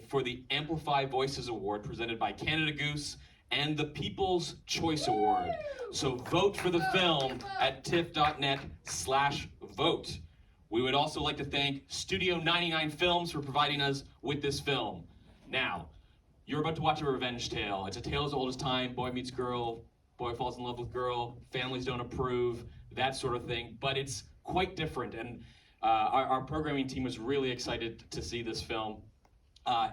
for the Amplify Voices Award presented by Canada Goose and the People's Choice Award. So vote for the film at tiff.net/vote. We would also like to thank Studio 99 Films for providing us with this film. Now, you're about to watch a revenge tale. It's a tale as old as time. Boy meets girl, boy falls in love with girl, families don't approve, that sort of thing. But it's quite different, and our programming team was really excited to see this film.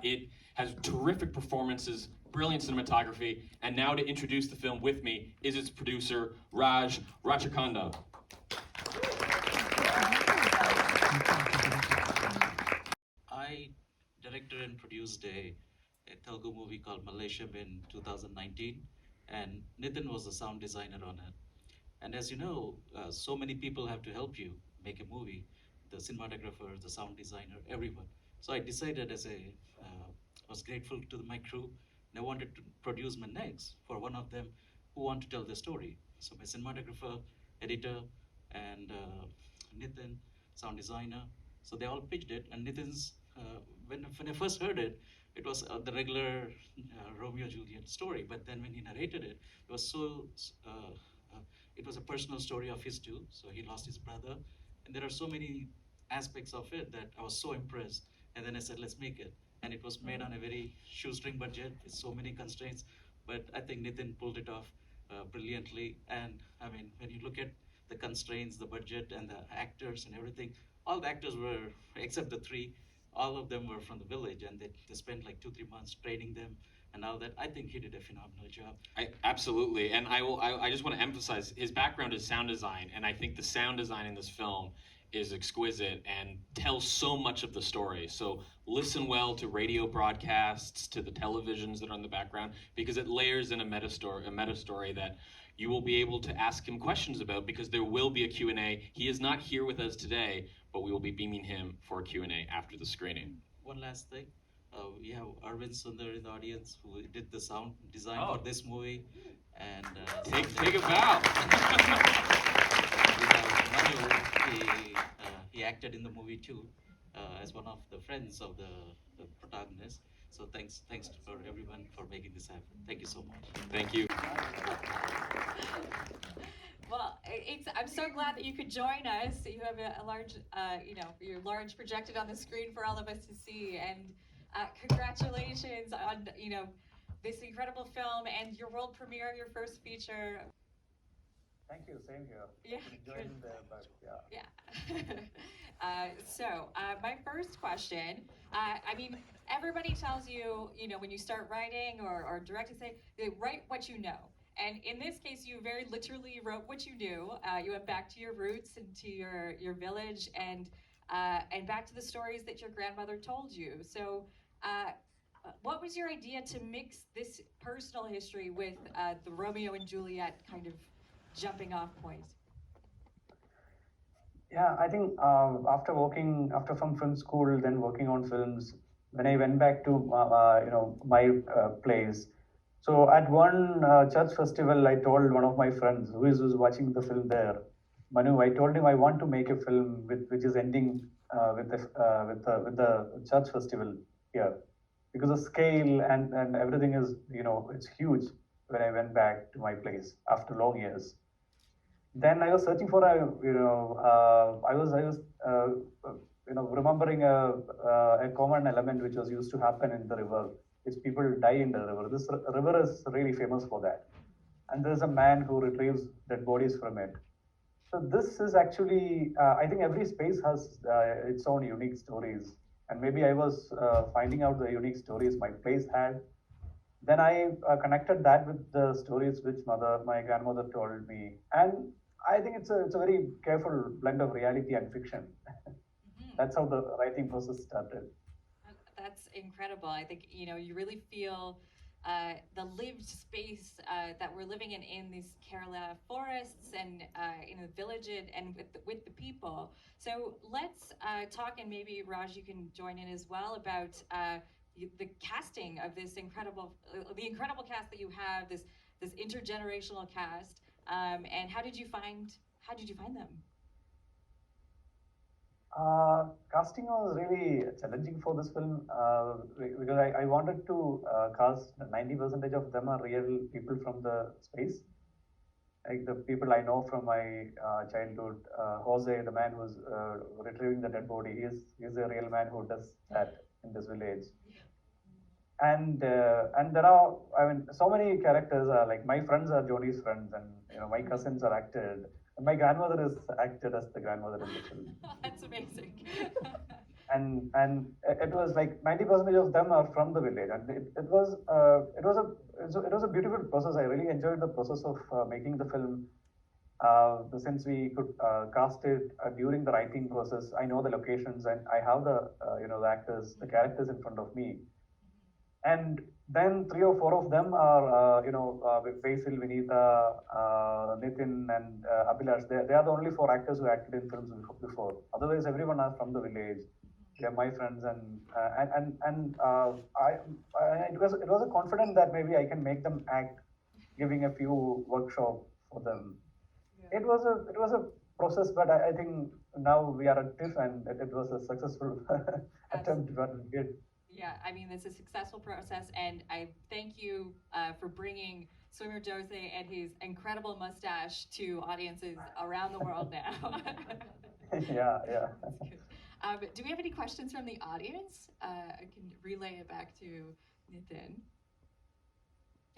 It has terrific performances, brilliant cinematography, and now to introduce the film with me is its producer, Raj Rachakonda. I directed and produced a Telugu movie called Malayalam in 2019, and Nithin was the sound designer on it. And as you know, so many people have to help you make a movie, the cinematographer, the sound designer, everyone. So I decided was grateful to my crew, and I wanted to produce my next for one of them who want to tell the story. So my cinematographer, editor, and Nithin, sound designer, so they all pitched it, and Nithin's, when I first heard it, it was the regular Romeo-Juliet story, but then when he narrated it, it was it was a personal story of his too. So he lost his brother, and there are so many aspects of it that I was so impressed. And then I said, let's make it. And it was made on a very shoestring budget with so many constraints, but I think Nithin pulled it off brilliantly. And I mean, when you look at the constraints, the budget, and the actors and everything, all the actors were, except the three, all of them were from the village, and they spent like 2-3 months training them and all that. I think he did a phenomenal job. Absolutely, and I just want to emphasize his background is sound design, and I think the sound design in this film is exquisite and tells so much of the story. So listen well to radio broadcasts, to the televisions that are in the background, because it layers in a meta story that you will be able to ask him questions about, because there will be a Q&A. He is not here with us today, but we will be beaming him for a Q&A after the screening. One last thing, we have Aravind Sundar in the audience who did the sound design for this movie. And take a bow. We have Manu, he acted in the movie too, as one of the friends of the protagonist. So thanks for everyone for making this happen. Thank you so much. Thank you. Well, I'm so glad that you could join us. You have a large, you're large projected on the screen for all of us to see. And congratulations on, this incredible film and your world premiere of your first feature. Thank you, same here. Yeah. Joined there, but yeah. Yeah. So my first question, I mean, everybody tells you, when you start writing or directing, say, write what you know. And in this case, you very literally wrote what you knew. You went back to your roots and to your village and back to the stories that your grandmother told you. So what was your idea to mix this personal history with the Romeo and Juliet kind of jumping off point? Yeah, I think after from film school, then working on films, when I went back to my place. So at one church festival, I told one of my friends who was watching the film there, Manu, I told him I want to make a film which is ending with the church festival here, because the scale and everything is it's huge. When I went back to my place after long years, then I was searching for I was remembering a common element which was used to happen in the river. It's people die in the river. This river is really famous for that. And there's a man who retrieves dead bodies from it. So this is actually, I think every space has its own unique stories. And maybe I was finding out the unique stories my place had. Then I connected that with the stories which my grandmother told me. And I think it's a very careful blend of reality and fiction. That's how the writing process started. That's incredible. I think, you really feel the lived space that we're living in these Kerala forests and in the village and with the people. So let's talk, and maybe Raj, you can join in as well, about the casting of this incredible cast that you have, this intergenerational cast, and how did you find them? Casting was really challenging for this film because I wanted to cast 90% of them are real people from the space. Like the people I know from my childhood. Jose, the man who's retrieving the dead body, he's a real man who does that in this village. And there are, I mean, so many characters are like my friends are Jodi's friends, and you know my cousins are acted, and my grandmother is acted as the grandmother in the film. That's amazing. And it was like 90% of them are from the village, and it was a beautiful process. I really enjoyed the process of making the film. Since we could cast it during the writing process, I know the locations and I have the the actors, the characters in front of me. And then 3 or 4 of them are, Basil, Vinita, Nithin, and Abhilash. They are the only 4 actors who acted in films before. Otherwise, everyone are from the village. They are my friends, and it was a confidence that maybe I can make them act, giving a few workshop for them. Yeah. It was a process, but I think now we are at TIFF, and it was a successful attempt what we did. Yeah, I mean, it's a successful process, and I thank you for bringing Swimmer Jose and his incredible mustache to audiences around the world now. Yeah. That's good. Do we have any questions from the audience? I can relay it back to Nithin.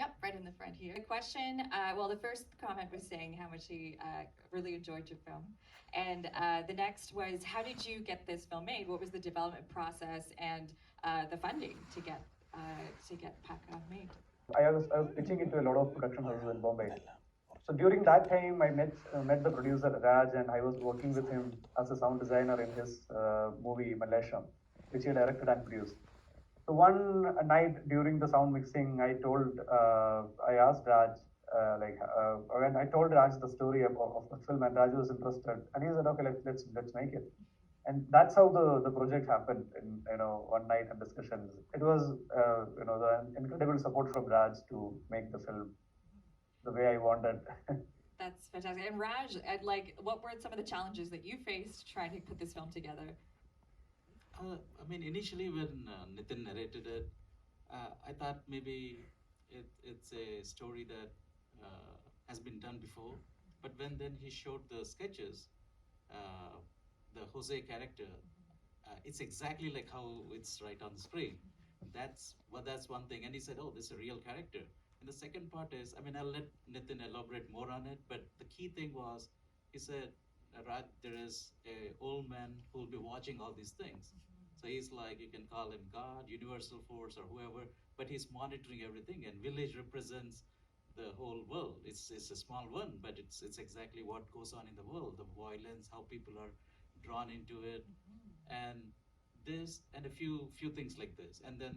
Yep, right in the front here. The question, well, the first comment was saying how much he really enjoyed your film. And the next was, how did you get this film made? What was the development process and the funding to get PAKA made? I was pitching it to a lot of production houses in Bombay. So during that time, I met the producer Raj, and I was working with him as a sound designer in his movie Malayalam, which he directed and produced. So one night during the sound mixing, I asked Raj, when I told Raj the story of the film, and Raj was interested, and he said, okay, let's make it. And that's how the project happened in one night and discussions. It was the incredible support from Raj to make the film the way I wanted. That's fantastic. And Raj, what were some of the challenges that you faced trying to put this film together? I mean, initially when Nithin narrated it, I thought maybe it's a story that has been done before. But then he showed the sketches, the Jose character, it's exactly like how it's right on the screen. That's one thing. And he said, oh, this is a real character. And the second part is, I mean, I'll let Nithin elaborate more on it, but the key thing was, he said, Raj, there is an old man who will be watching all these things. So he's like, you can call him God, universal force, or whoever, but he's monitoring everything. And village represents the whole world. It's a small one, but it's exactly what goes on in the world, the violence, how people are drawn into it, and this, and a few things like this. And then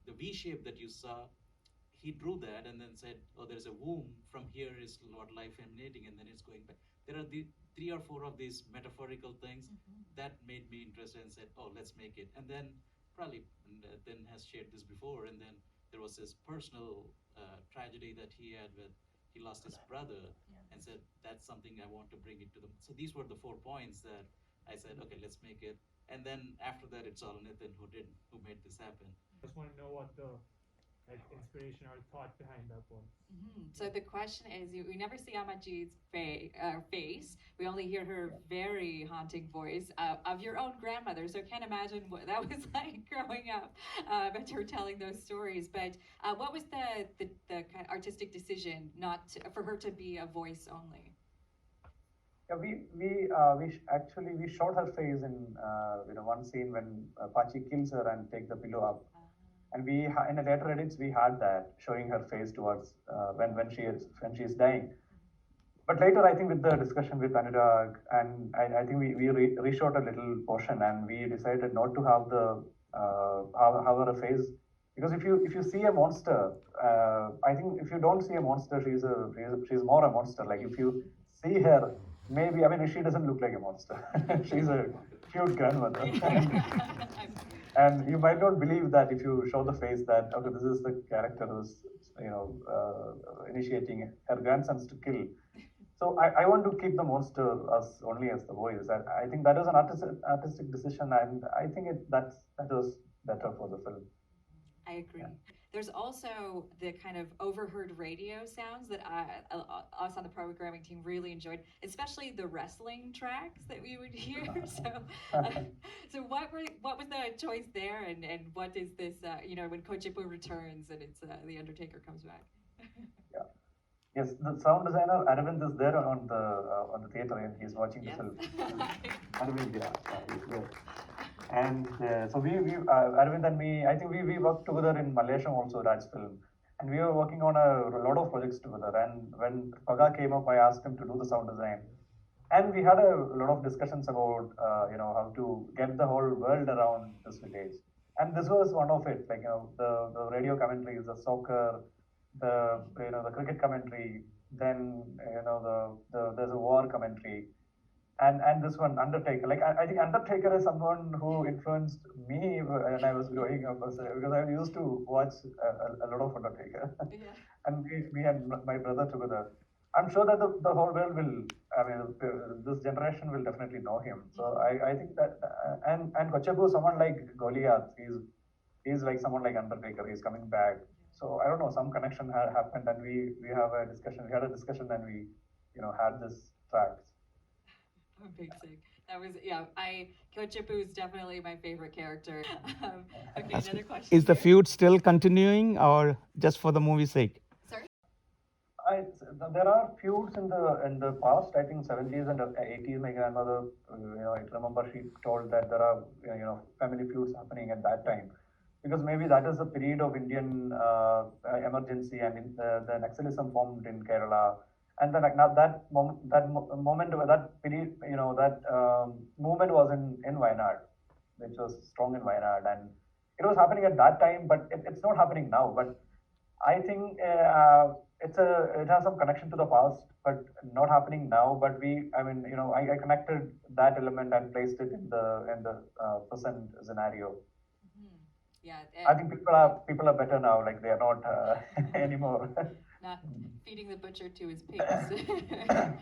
the V shape that you saw, he drew that and then said, oh, there's a womb, from here is what life emanating, and then it's going back. There are the 3 or 4 of these metaphorical things that made me interested and said, oh, let's make it. And then probably Nithin has shared this before, and then there was this personal tragedy that he had with, he lost his brother, and said, that's something I want to bring it to them. So these were the 4 points that I said, okay, let's make it. And then after that, it's all Nithin who made this happen. I just want to know what the inspiration or thought behind that was. So the question is, we never see Amaji's face. We only hear her very haunting voice of your own grandmother. So I can't imagine what that was like growing up, but her telling those stories. But what was the kind of artistic decision for her to be a voice only? Yeah, we actually shot her face in one scene when Pachi kills her and take the pillow up. And we in the later edits we had that showing her face towards when she is dying. But later, I think with the discussion with Anurag, and I think we reshot a little portion, and we decided not to have the have her face, because if you see a monster, I think if you don't see a monster, she's more a monster. Like if you see her, maybe, I mean, she doesn't look like a monster. She's a cute grandmother. And you might not believe that if you show the face that, okay, this is the character who's, initiating her grandsons to kill. So I want to keep the monster as only as the voice. And I think that was an artistic decision, and I think that was better for the film. I agree. Yeah. There's also the kind of overheard radio sounds that us on the programming team really enjoyed, especially the wrestling tracks that we would hear. So what was the choice there, and what is this? When Kochipu returns and it's the Undertaker comes back. Yeah. Yes, the sound designer Aravind is there on the theater, and he's watching the film. Aravind, he's there. And so we Aravind and me, I think we worked together in Malayalam also, Raj film, and we were working on a lot of projects together. And when PAKA came up, I asked him to do the sound design, and we had a lot of discussions about how to get the whole world around this village. And this was one of it, like the radio commentaries, the soccer, the the cricket commentary, then there's a war commentary. And this one, Undertaker. Like I think Undertaker is someone who influenced me when I was growing up, because I used to watch a lot of Undertaker. Yeah. And me and my brother together. I'm sure that the whole world will. I mean, this generation will definitely know him. So I think that and Kochebu, someone like Goliath, he's like someone like Undertaker. He's coming back. So I don't know, some connection had happened, and we have a discussion. We had a discussion, and we had this tracks. Amazing. That was Kochipu is definitely my favorite character. Okay, another question. Is the here. feud still continuing, or just for the movie's sake? Sorry. There are feuds in the past. I think 70s and 80s. My grandmother, I remember she told that there are family feuds happening at that time, because maybe that is the period of Indian emergency, and the Naxalism formed in Kerala. And then that period, that movement was in Wayanad, which was strong in Wayanad, and it was happening at that time, but it's not happening now. But I think it has some connection to the past, but not happening now. But I connected that element and placed it in the present scenario. Yeah. I think people are better now. Like they are not anymore. Not feeding the butcher to his pigs. Yeah,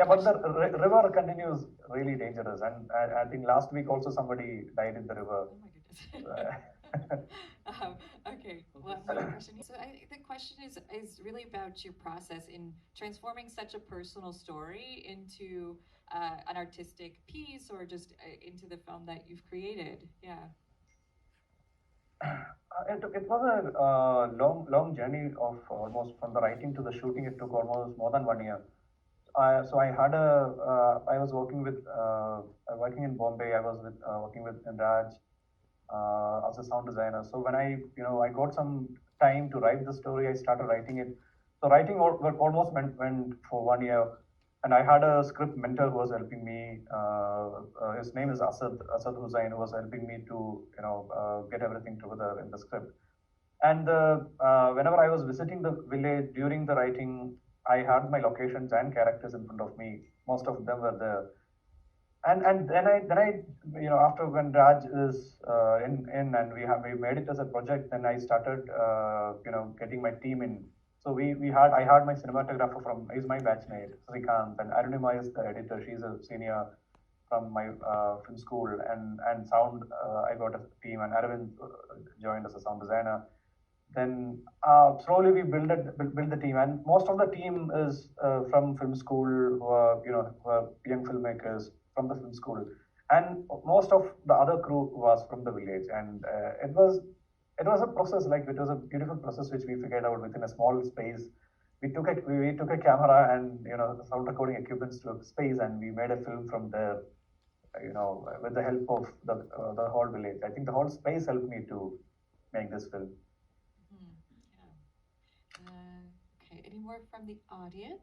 but the river continues really dangerous, and I think last week also somebody died in the river. Oh my goodness. Okay, one more question. So the question is really about your process in transforming such a personal story into an artistic piece, or just into the film that you've created. Yeah. It was a long journey of almost from the writing to the shooting. It took almost more than 1 year. So I had I was working in Bombay. I was working with Raj as a sound designer. So when I got some time to write the story, I started writing it. So writing almost went for 1 year. And I had a script mentor who was helping me. His name is Asad Hussain, who was helping me to get everything together in the script. And whenever I was visiting the village during the writing, I had my locations and characters in front of me. Most of them were there. And then I after when Raj is in and we made it as a project, then I started getting my team in. So I had my cinematographer he's my batchmate, Srikanth, and Arunima is the editor. She's a senior from my film school, and sound. I got a team, and Aravind joined as a sound designer. Then slowly we build the team, and most of the team is from film school, who are young filmmakers from the film school, and most of the other crew was from the village, and it was a process. Like it was a beautiful process which we figured out within a small space. We took a camera and sound recording equipment to a space, and we made a film from there. With the help of the whole village. I think the whole space helped me to make this film. Okay. Any more from the audience?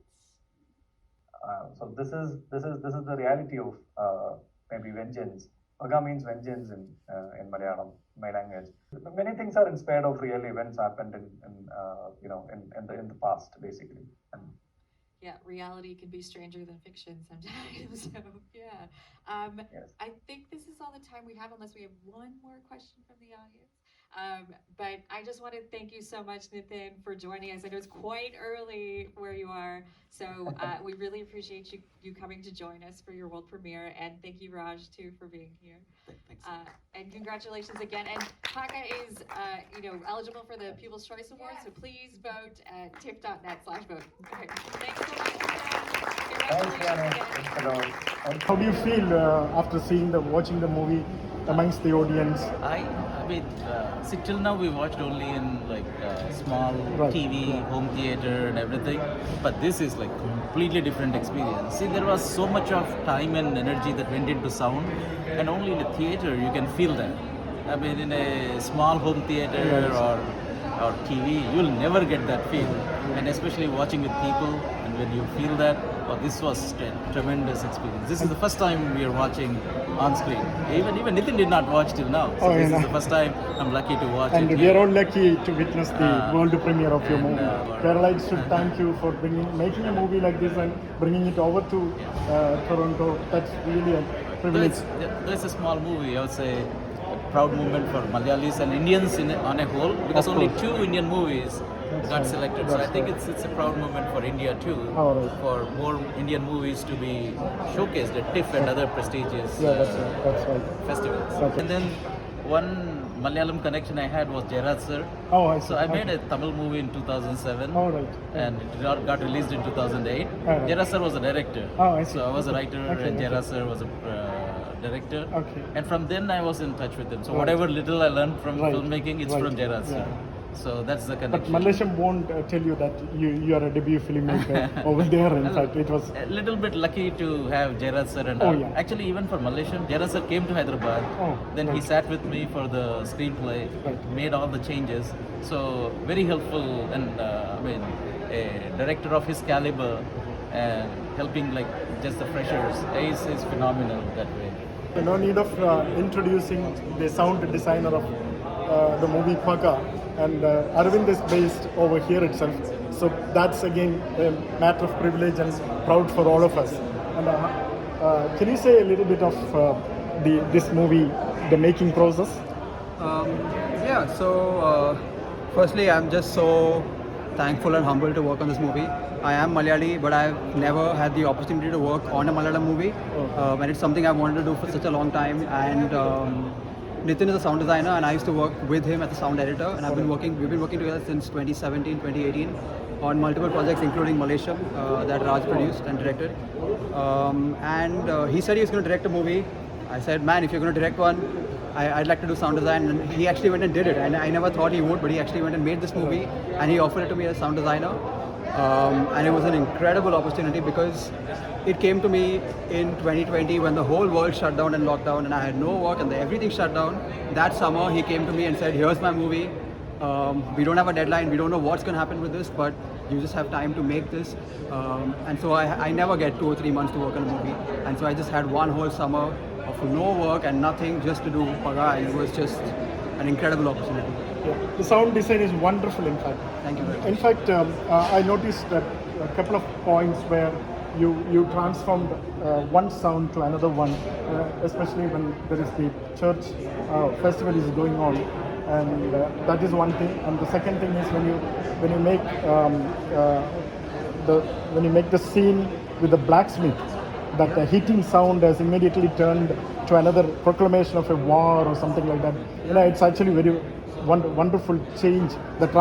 So this is the reality of maybe vengeance. Pag'ya means vengeance in Malayalam, my language. Many things are inspired of real events happened in the past, basically. Yeah, reality can be stranger than fiction sometimes. So yeah, Yes. I think this is all the time we have, unless we have one more question from the audience. But I just want to thank you so much, Nithin, for joining us. I know it's quite early where you are, so we really appreciate you coming to join us for your world premiere. And thank you, Raj, too, for being here. Thanks. And congratulations again. And PAKA is, eligible for the People's Choice Award, so please vote at tiff.net/vote. Okay. Thanks so much. Thanks, Jana. Congratulations Thanks again. a lot. How do you feel after watching the movie amongst the audience? I mean, see, till now we watched only in small Right, TV, yeah. home theater, and everything. But this is like completely different experience. See, there was so much of time and energy that went into sound, and only in a theater you can feel that. I mean, in a small home theater or TV, you'll never get that feel. And especially watching with people, and when you feel that, this was a tremendous experience. This is the first time we are watching on screen. Even Nithin did not watch till now. So this is the first time I'm lucky to watch And it. we are all lucky to witness the world premiere of your and, movie. what- Kerala should thank you for making a movie like this and bringing it over to Toronto. That's really a privilege. There's a small movie, I would say, a proud moment for Malayalis and Indians on a whole, because Of only course. 2 Indian movies That's got right. selected. So I That's think right. it's a proud moment for India too, All right. for more Indian movies to be showcased at TIFF and other prestigious Yeah, that's right. festivals. Okay. And then one Malayalam connection I had was Jairaj sir. Oh, I see. So I made Okay. a Tamil movie in 2007. All right. And it got released in 2008. All right. Jairaj sir was a director. Oh, I see. So I was a writer, Okay, and okay. Jairaj sir was a director. Okay. And from then I was in touch with him. So Right. whatever little I learned from Right. filmmaking, it's Right. from Jairaj sir. Yeah. So that's the But connection. Malaysian won't tell you that you are a debut filmmaker over there. In fact, it was. A little bit lucky to have Jairaj sir and Oh, all. yeah. Actually, even for Malaysian, Jairaj sir came to Hyderabad. Oh, Then he right. sat with me for the screenplay, Right. made all the changes. So very helpful, and a director of his caliber and helping like just the freshers is phenomenal that way. No need of introducing the sound designer of the movie PAKA, and Aravind is based over here itself. So that's again a matter of privilege and proud for all of us. And can you say a little bit of this movie, the making process? Firstly, I'm just so thankful and humble to work on this movie. I am Malayali, but I've never had the opportunity to work on a Malayalam movie. And it's something I've wanted to do for such a long time. And Nithin is a sound designer, and I used to work with him as a sound editor. And we've been working together since 2017, 2018 on multiple projects, including Malayalam, that Raj produced and directed. He said he was going to direct a movie. I said, man, if you're going to direct one, I'd like to do sound design. And he actually went and did it. And I never thought he would, but he actually went and made this movie. And he offered it to me as sound designer. And it was an incredible opportunity because it came to me in 2020 when the whole world shut down and locked down and I had no work and everything shut down. That summer he came to me and said, here's my movie. We don't have a deadline. We don't know what's going to happen with this, but you just have time to make this. And so I never get 2 or 3 months to work on a movie. And so I just had one whole summer of no work and nothing just to do PAKA. It was just an incredible opportunity. Yeah. The sound design is wonderful, in fact. Thank you very much. In fact, I noticed that a couple of points where you transformed one sound to another one, especially when there is the church festival is going on, and that is one thing. And the second thing is when you make the scene with the blacksmith, that the hitting sound has immediately turned to another proclamation of a war or something like that. It's actually very wonderful change. That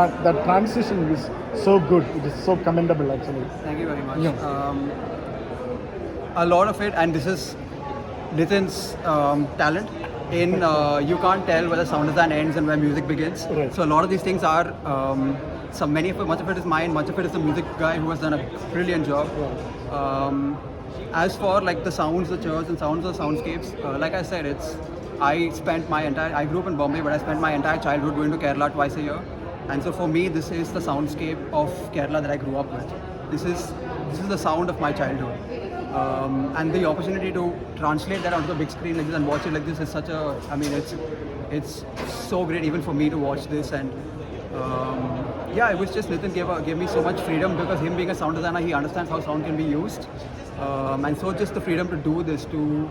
transition is so good. It is so commendable, actually. Thank you very much. Yeah. A lot of it, and this is Nithin's talent, in you can't tell where the sound design ends and where music begins. Right. So a lot of these things are, much of it is mine, much of it is the music guy who has done a brilliant job. As for like the sounds, the church and sounds of the soundscapes, like I said, I grew up in Bombay, but I spent my entire childhood going to Kerala twice a year. And so for me, this is the soundscape of Kerala that I grew up with. This is the sound of my childhood. And the opportunity to translate that onto the big screen like this and watch it like this is it's so great even for me to watch this. And it was just Nithin gave me so much freedom because him being a sound designer, he understands how sound can be used. And so just the freedom to do this, to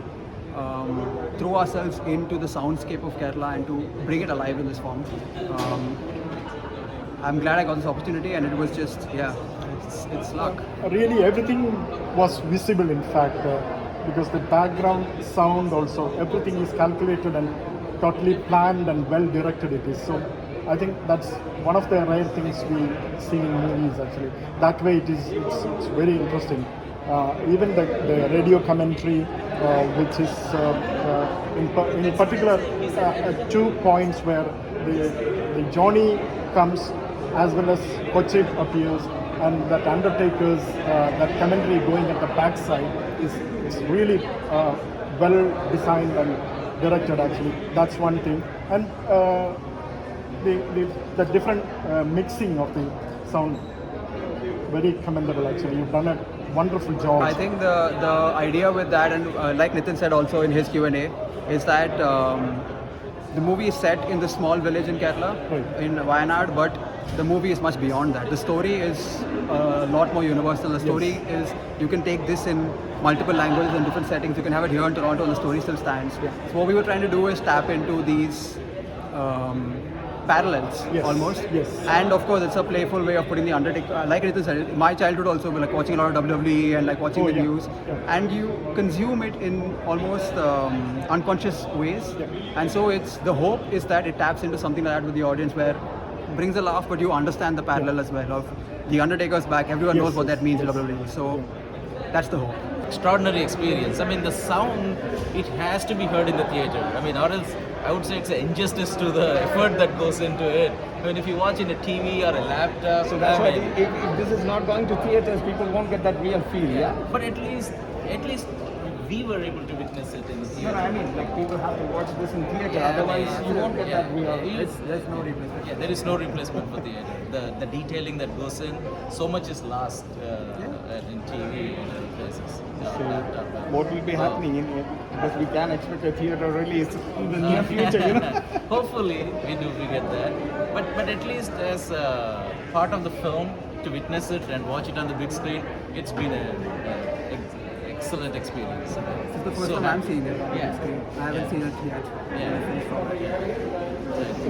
throw ourselves into the soundscape of Kerala and to bring it alive in this form. I'm glad I got this opportunity, and it was just, it's luck. Really, everything was visible, in fact, because the background sound also, everything is calculated and totally planned and well directed it is. So I think that's one of the rare things we see in movies actually. That way it's very interesting. Even the radio commentary, which is in particular at 2 points where the Johnny comes as well as Koche appears, and that Undertaker's that commentary going at the backside is really well designed and directed actually. That's one thing. And the different mixing of the sound, very commendable actually. You've done a wonderful job. I think the idea with that, and like Nithin said also in his Q&A, is that the movie is set in the small village in Kerala, Right. in Wayanad, but the movie is much beyond that. The story is a lot more universal. The story is, you can take this in multiple languages and different settings. You can have it here in Toronto and the story still stands. So what we were trying to do is tap into these parallels, Yes, almost. yes. And of course, it's a playful way of putting the Undertaker. Like Nithin said, my childhood also, like watching a lot of WWE and like watching Oh, the yeah, news, yeah. and you consume it in almost unconscious ways. Yeah. And so it's the hope is that it taps into something like that with the audience, where it brings a laugh, but you understand the parallel as well of the Undertaker's back. Everyone Yes, knows what that means in yes. WWE. So that's the hope. Extraordinary experience. I mean, the sound, it has to be heard in the theatre. I mean, or else I would say it's an injustice to the effort that goes into it. I mean, if you watch in a TV or a laptop, So that's I why mean, if this is not going to theaters, people won't get that real feel, yeah? but at least we were able to witness it in the No, theatre. no, I mean, like people have to watch this in theater, Yeah, otherwise yeah. you won't get that real. There's no replacement. Yeah, there is no replacement for theatre. The detailing that goes in, so much is lost in TV and other places. What will be happening because we can expect a theater release in the near future, you know? Hopefully we get that. But at least as part of the film, to witness it and watch it on the big screen, it's been an excellent experience. This is the first So time I'm happy. seeing it. Yeah. I haven't seen it yet.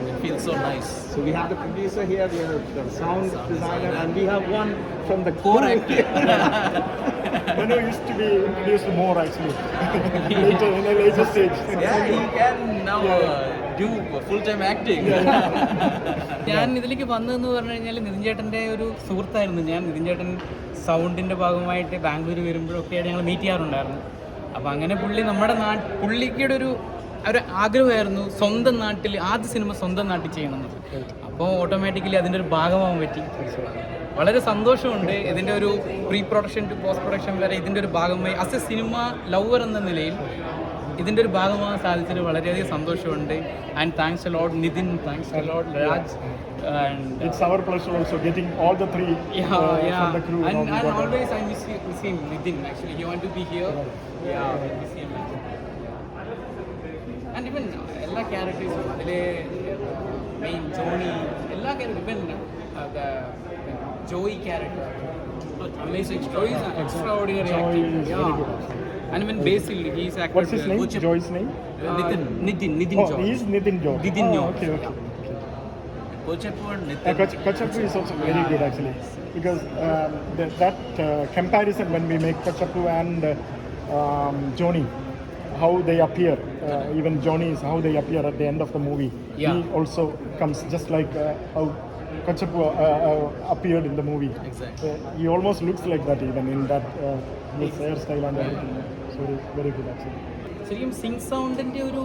It feels so nice. So we have the producer here, we have the sound designer, and we have one from the Core crew. actor. Manu used to be introduced more actually later in a later stage. Yeah, he can now do full-time acting. ഞാൻ ഇതിലേക്ക് വന്നതെന്ന് പറഞ്ഞു കഴിഞ്ഞാൽ നിതിൻ ചേട്ടൻ്റെ ഒരു സുഹൃത്തായിരുന്നു. ഞാൻ നിതിൻ ചേട്ടൻ സൗണ്ടിൻ്റെ ഭാഗമായിട്ട് ബാംഗ്ലൂർ വരുമ്പോഴൊക്കെയായിട്ട് ഞങ്ങൾ മീറ്റ് ചെയ്യാറുണ്ടായിരുന്നു. അപ്പോൾ അങ്ങനെ പുള്ളിക്കുടെ ഒരു ആഗ്രഹമായിരുന്നു സ്വന്തം നാട്ടിൽ ആദ്യ സിനിമ സ്വന്തം നാട്ടിൽ ചെയ്യണമെന്നത്. അപ്പോൾ ഓട്ടോമാറ്റിക്കലി അതിൻ്റെ ഒരു ഭാഗമാകാൻ പറ്റി. വളരെ സന്തോഷമുണ്ട്. ഇതിൻ്റെ ഒരു pre production to post production വരെ ഇതിൻ്റെ ഒരു ഭാഗമായി ആസ് എ സിനിമ ലവർ എന്ന നിലയിൽ ഇതിൻ്റെ ഒരു ഭാഗമാകാൻ സാധിച്ചതിൽ വളരെയധികം സന്തോഷമുണ്ട്. And thanks a lot Nithin, thanks a lot Raj. And it's our pleasure also getting all the three from the crew. And always I miss him, Nithin. Actually, he want to be here. Yeah, I miss him. And even all characters, the main Johnny, all characters, even the Joey character. Amazing. Joey is extraordinary acting. Yeah. And even Basil, he is actor. What's his name? Joy's name? Nithin Oh, Joy. he is Nithin Joy. Nithin Joy. Okay. Kochepu and Nithin. Kochepu is also very good actually, because that comparison when we make Kochepu and Johnny, how they appear, even Johnny is how they appear at the end of the movie. Yeah. He also comes just like how Kochepu appeared in the movie. Exactly. He almost looks like that even in that his hairstyle and everything. So very good actually. ശരിക്കും സിംഗ് സൗണ്ടിന്റെ ഒരു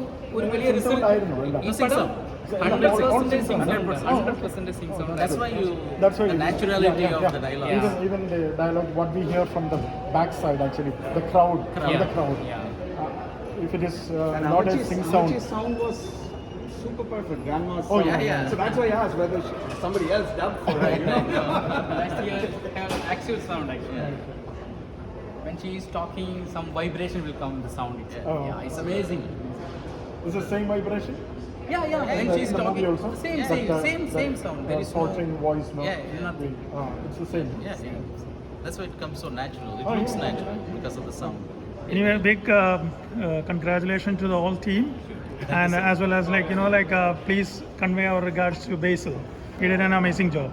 വലിയ Sing sound ആയിരുന്നു, അല്ല? ഈ പടം 100% Singh sound. That's why the naturality of the dialogue. Even the dialogue, what we hear from the backside actually, the crowd. Yeah. The crowd. Yeah. If it is not a sing sound. Amuchi's sound was super perfect. Grandma's Oh, sound. yeah. So that's why I asked whether somebody else dubbed for her. You know? That's the actual sound actually. When she is talking, some vibration will come in the sound itself. Oh. Yeah, it's amazing. Is the same vibration? Yeah. When In she's the movie talking, also? same sound. There is no faltering voice, no? Yeah, nothing. It's the same. Yeah. That's why it comes so natural. It Oh, looks yeah. natural because of the sound. Anyway, big congratulations to the whole team, and as well as please convey our regards to Basil. He did an amazing job.